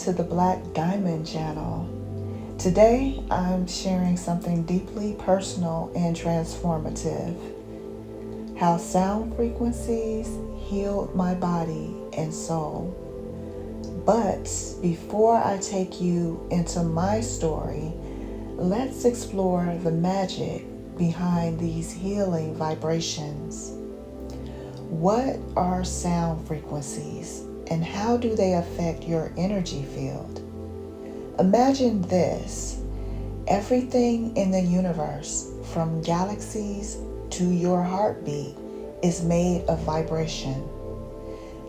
to the Black Diamond channel. Today I'm sharing something deeply personal and transformative. How sound frequencies healed my body and soul. But before I take you into my story, let's explore the magic behind these healing vibrations. What are sound frequencies and how do they affect your energy field? Imagine this: everything in the universe, from galaxies to your heartbeat, is made of vibration.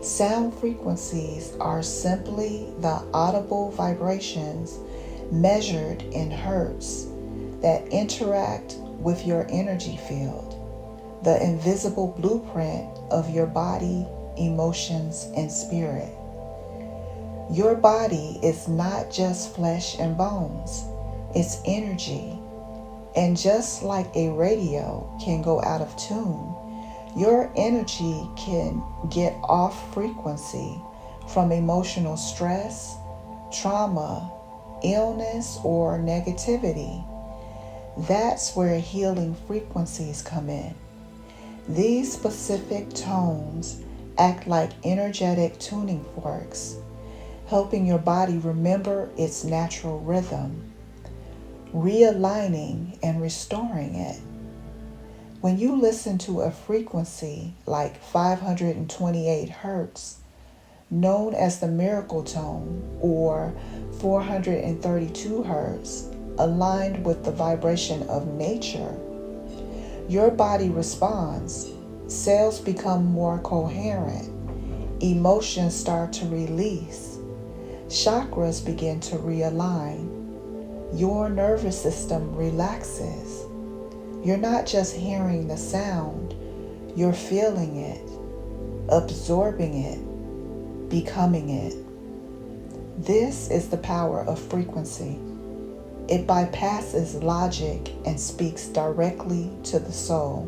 Sound frequencies are simply the audible vibrations measured in hertz that interact with your energy field, the invisible blueprint of your body, emotions, and spirit. Your body is not just flesh and bones, it's energy. And just like a radio can go out of tune, your energy can get off frequency from emotional stress, trauma, illness, or negativity. That's where healing frequencies come in. These specific tones act like energetic tuning forks, helping your body remember its natural rhythm, realigning and restoring it. When you listen to a frequency like 528 hertz, known as the miracle tone, or 432 hertz, aligned with the vibration of nature, your body responds. Cells become more coherent. Emotions start to release. Chakras begin to realign. Your nervous system relaxes. You're not just hearing the sound, you're feeling it, absorbing it, becoming it. This is the power of frequency. It bypasses logic and speaks directly to the soul.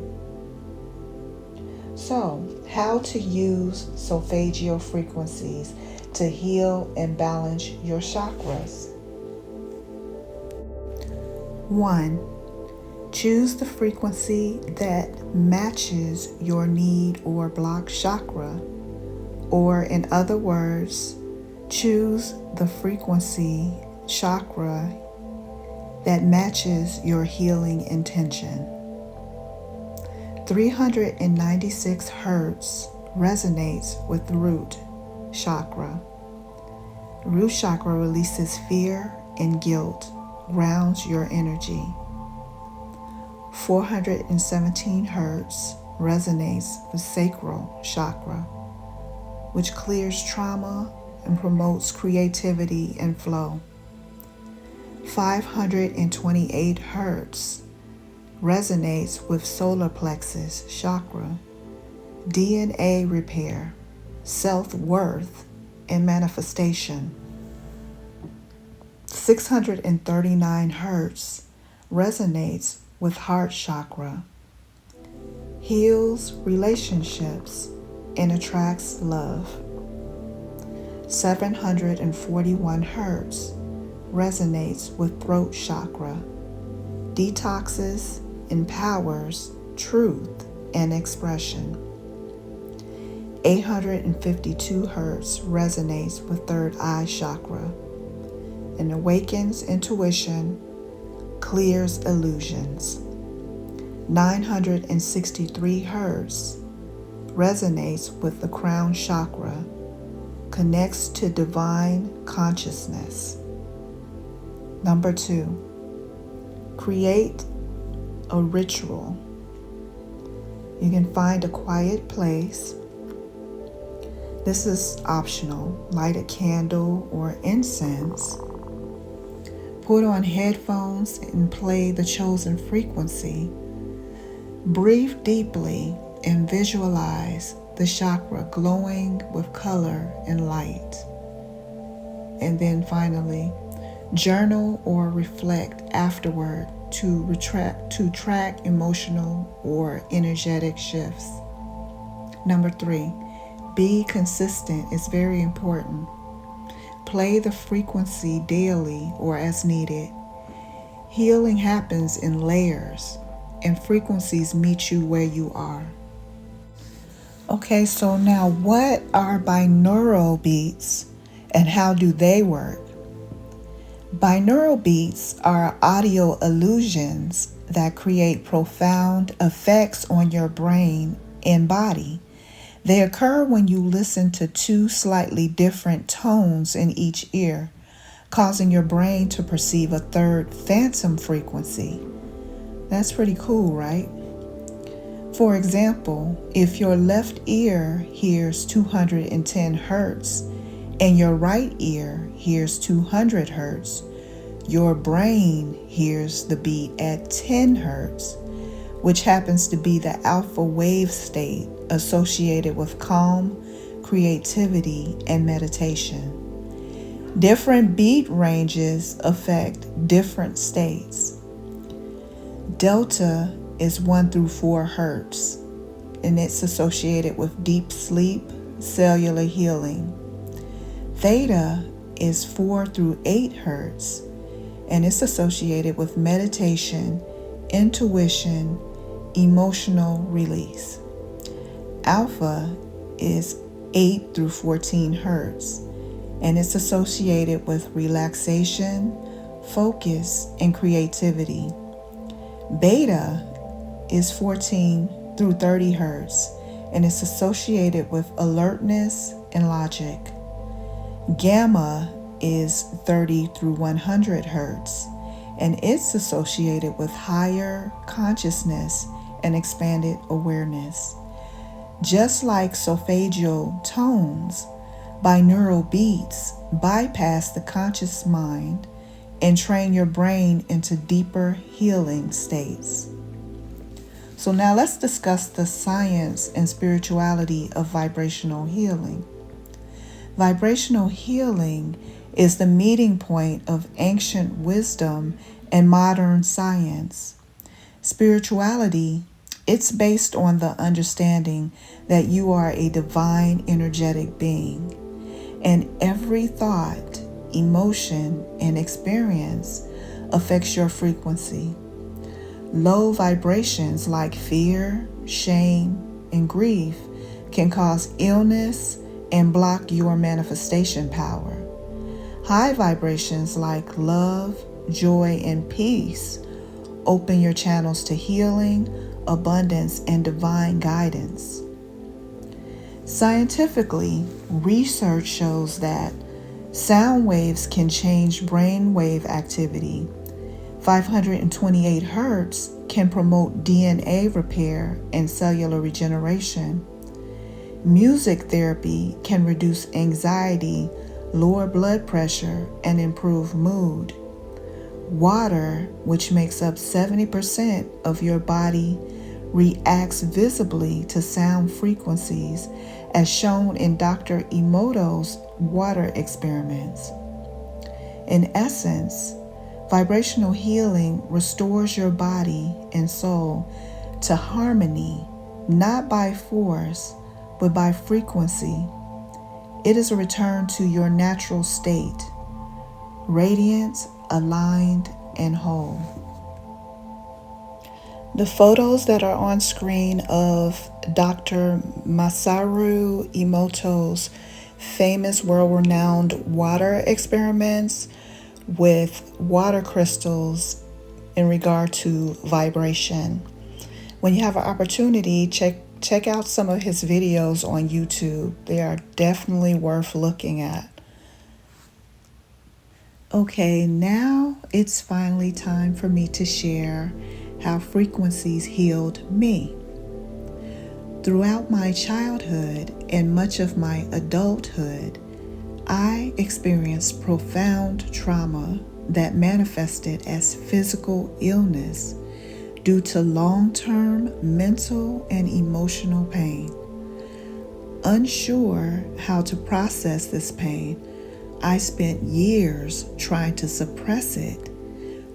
So, how to use solfeggio frequencies to heal and balance your chakras. 1. Choose the frequency that matches your need or block chakra, or in other words, choose the frequency chakra that matches your healing intention. 396 hertz resonates with the root chakra. Root chakra releases fear and guilt, grounds your energy. 417 hertz resonates with sacral chakra, which clears trauma and promotes creativity and flow. 528 hertz resonates with solar plexus chakra, DNA repair, self-worth, and manifestation. 639 hertz resonates with heart chakra, heals relationships and attracts love. 741 hertz resonates with throat chakra, detoxes, empowers truth and expression. 852 hertz resonates with third eye chakra and awakens intuition, clears illusions. 963 hertz resonates with the crown chakra, connects to divine consciousness. Number 2, create a ritual. You can find a quiet place. This is optional. Light a candle or incense. Put on headphones and play the chosen frequency. Breathe deeply and visualize the chakra glowing with color and light. And then finally, journal or reflect afterward to track emotional or energetic shifts. Number 3, be consistent is very important. play the frequency daily or as needed. Healing happens in layers, and frequencies meet you where you are. Okay, so now what are binaural beats and how do they work? Binaural beats are audio illusions that create profound effects on your brain and body. They occur when you listen to two slightly different tones in each ear, causing your brain to perceive a third phantom frequency. That's pretty cool, right? For example, if your left ear hears 210 hertz and your right ear hears 200 hertz, your brain hears the beat at 10 hertz, which happens to be the alpha wave state associated with calm, creativity, and meditation. Different beat ranges affect different states. Delta is 1 through 4 hertz, and it's associated with deep sleep, cellular healing. Theta is 4 through 8 hertz, and it's associated with meditation, intuition, emotional release. Alpha is 8 through 14 hertz, and it's associated with relaxation, focus, and creativity. Beta is 14 through 30 hertz, and it's associated with alertness and logic. Gamma is 30 through 100 hertz, and it's associated with higher consciousness and expanded awareness. Just like solfeggio tones, binaural beats bypass the conscious mind and train your brain into deeper healing states. So now let's discuss the science and spirituality of vibrational healing. Vibrational healing is the meeting point of ancient wisdom and modern science. Spirituality, it's based on the understanding that you are a divine energetic being, and every thought, emotion, and experience affects your frequency. Low vibrations like fear, shame, and grief can cause illness and block your manifestation power. High vibrations like love, joy, and peace open your channels to healing, abundance, and divine guidance. Scientifically, research shows that sound waves can change brain wave activity. 528 hertz can promote DNA repair and cellular regeneration. Music therapy can reduce anxiety, lower blood pressure, and improve mood. Water, which makes up 70% of your body, reacts visibly to sound frequencies, as shown in Dr. Emoto's water experiments. In essence, vibrational healing restores your body and soul to harmony, not by force, but by frequency. It is a return to your natural state, radiant, aligned, and whole. The photos that are on screen of Dr. Masaru Emoto's famous world-renowned water experiments with water crystals in regard to vibration. When you have an opportunity, check out some of his videos on YouTube. They are definitely worth looking at. Okay, now it's finally time for me to share how frequencies healed me. Throughout my childhood and much of my adulthood, I experienced profound trauma that manifested as physical illness due to long-term mental and emotional pain. Unsure how to process this pain, I spent years trying to suppress it,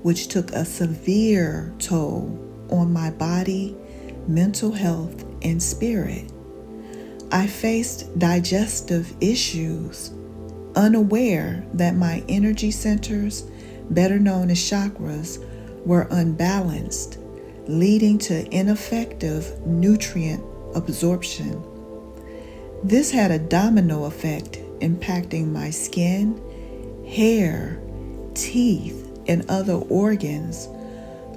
which took a severe toll on my body, mental health, and spirit. I faced digestive issues, unaware that my energy centers, better known as chakras, were unbalanced, leading to ineffective nutrient absorption. This had a domino effect, impacting my skin, hair, teeth, and other organs,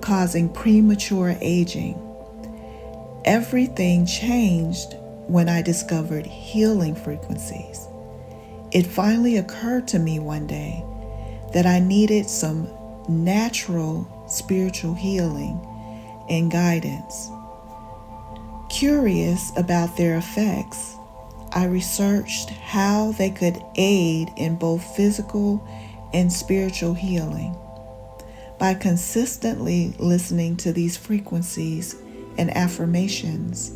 causing premature aging. Everything changed when I discovered healing frequencies. It finally occurred to me one day that I needed some natural spiritual healing and guidance. Curious about their effects, I researched how they could aid in both physical and spiritual healing. By consistently listening to these frequencies and affirmations,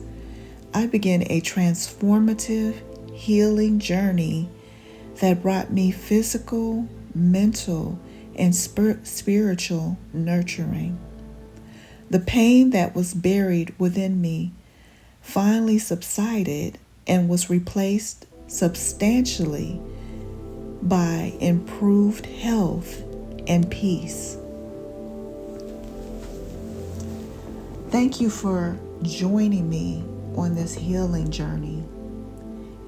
I began a transformative healing journey that brought me physical, mental, and spiritual nurturing. The pain that was buried within me finally subsided and was replaced substantially by improved health and peace. Thank you for joining me on this healing journey.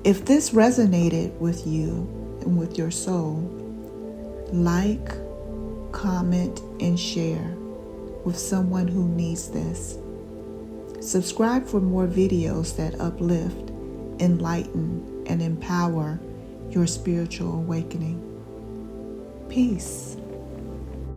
If this resonated with you and with your soul, like, comment, and share with someone who needs this. Subscribe for more videos that uplift, enlighten, and empower your spiritual awakening. Peace.